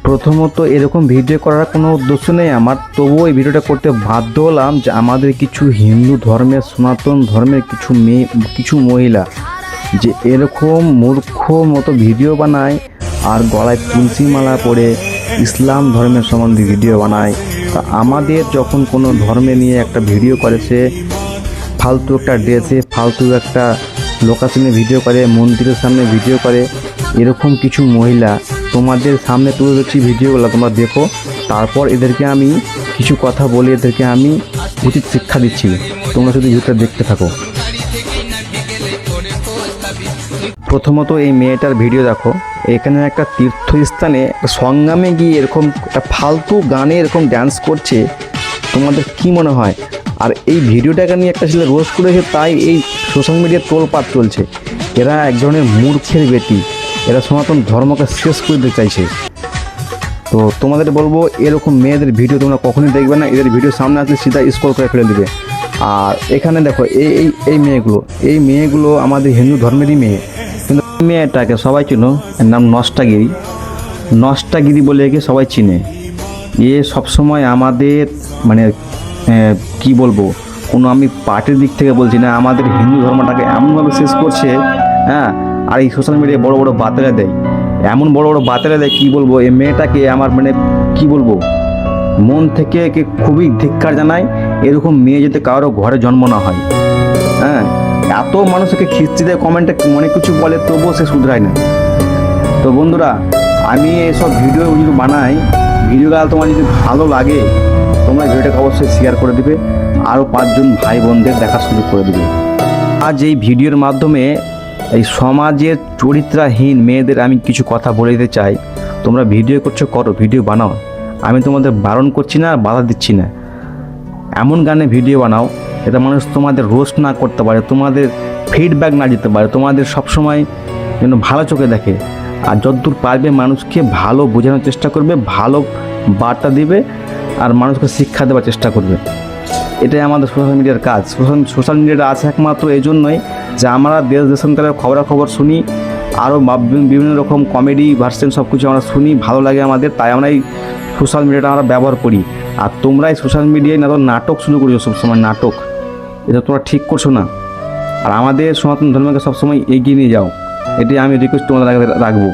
প্রথমত এরকম ভিডিও করার কোনো উদ্দেশ্য নেই আমার, তবুও এই ভিডিওটা করতে বাধ্য হলাম যে আমাদের কিছু হিন্দু ধর্মের, সনাতন ধর্মের কিছু মহিলা যে এরকম মূর্খ মতো ভিডিও বানায় আর গলায় তুলসী মালা পরে ইসলাম ধর্মের সম্বন্ধে ভিডিও বানায়। তা আমাদের যখন কোনো ধর্মে নিয়ে একটা ভিডিও করে, সে ফালতু একটা ড্রেসে ফালতু একটা লোকেশনে ভিডিও করে, মন্দিরের সামনে ভিডিও করে, এরকম কিছু মহিলা তোমাদের সামনে তুলে ধরছি ভিডিওগুলো, তোমরা দেখো। তারপর এদেরকে আমি কিছু কথা বলে এদেরকে আমি উচিত শিক্ষা দিচ্ছি, তোমরা শুধু ভিডিওটা দেখতে থাকো। প্রথমত এই মেয়েটার ভিডিও দেখো, এখানে একটা তীর্থস্থানে সঙ্গমে গিয়ে এরকম একটা ফালতু গানে এরকম ডান্স করছে, তোমাদের কি মনে হয়? আর এই ভিডিওটাকে নিয়ে একটা ছেলে রোস্ট করেছে, তাই এই সোশ্যাল মিডিয়ায় তোলপাড় চলছে। এরা এক ধরনের মূর্খের বেটি, এরা সনাতন ধর্মকে শেষ করে দিতে চাইছে। তো তোমাদের বলবো এরকম মেয়েদের ভিডিও তোমরা কখনোই দেখবে না, এদের ভিডিও সামনে আসলে সিধা স্ক্রল করে ফেলে দেবে। আর এখানে দেখো এই মেয়েগুলো আমাদের হিন্দু ধর্মেরই মেয়ে, কিন্তু মেয়েটাকে সবাই চিনো, এর নাম নষ্টাগিরি বলে একে সবাই চিনে। এ সবসময় আমাদের মানে কি বলবো, কোনো আমি পার্টির দিক থেকে বলছি না, আমাদের হিন্দু ধর্মটাকে এমনভাবে শেষ করছে। হ্যাঁ, আর এই সোশ্যাল মিডিয়ায় বড় বড় বাতেলা দেয়, এমন বড় বড় বাতেলা দেয়, কী বলবো। এই মেয়েটাকে আমার মানে কি বলবো, মন থেকে একে খুবই ধিক্কার জানাই। এরকম মেয়ে যাতে কারো ঘরে জন্ম না হয়। হ্যাঁ, এত মানুষকে খিস্তি দেয়, কমেন্টে অনেক কিছু বলে, তবুও সে শুধরায় না। তো বন্ধুরা, আমি এইসব ভিডিও যদি বানাই, ভিডিওটা তোমার যদি ভালো লাগে, তোমরা ভিডিওটাকে অবশ্যই শেয়ার করে দেবে, আরও 5 জন ভাই বোনদের দেখার সুযোগ করে দেবে। আজ এই ভিডিওর মাধ্যমে এই সমাজের চরিত্রহীন মেয়েদের আমি কিছু কথা বলে দিতে চাই। তোমরা ভিডিও করছো, করো, ভিডিও বানাও, আমি তোমাদের বারণ করছি না, বাধা দিচ্ছি না। এমন গানে ভিডিও বানাও এটা মানুষ তোমাদের রোস্ট না করতে পারে, তোমাদের ফিডব্যাক না দিতে পারে, তোমাদের সবসময় যেন ভালো চোখে দেখে। আর যতদূর পারবে মানুষকে ভালো বোঝানোর চেষ্টা করবে, ভালো বার্তা দিবে, আর মানুষকে শিক্ষা দেওয়ার চেষ্টা করবে। এটাই আমাদের সোশ্যাল মিডিয়ার কাজ। সোশ্যাল মিডিয়াটা আছে একমাত্র এই জন্যই যে আমরা দেশ দেশান্তরের খবরাখবর শুনি, আরও বিভিন্ন রকম কমেডি ভার্সেন সব কিছু আমরা শুনি, ভালো লাগে আমাদের, তাই আমরা এই সোশ্যাল মিডিয়াটা আমরা ব্যবহার করি। আর তোমরা এই সোশ্যাল মিডিয়ায় নাটক শুরু করেছো, সবসময় নাটক, এটা তোমরা ঠিক করছো না। আর আমাদের সনাতন ধর্মকে সবসময় এগিয়ে নিয়ে যাও, এটাই আমি রিকোয়েস্ট তোমাদের রাখবো।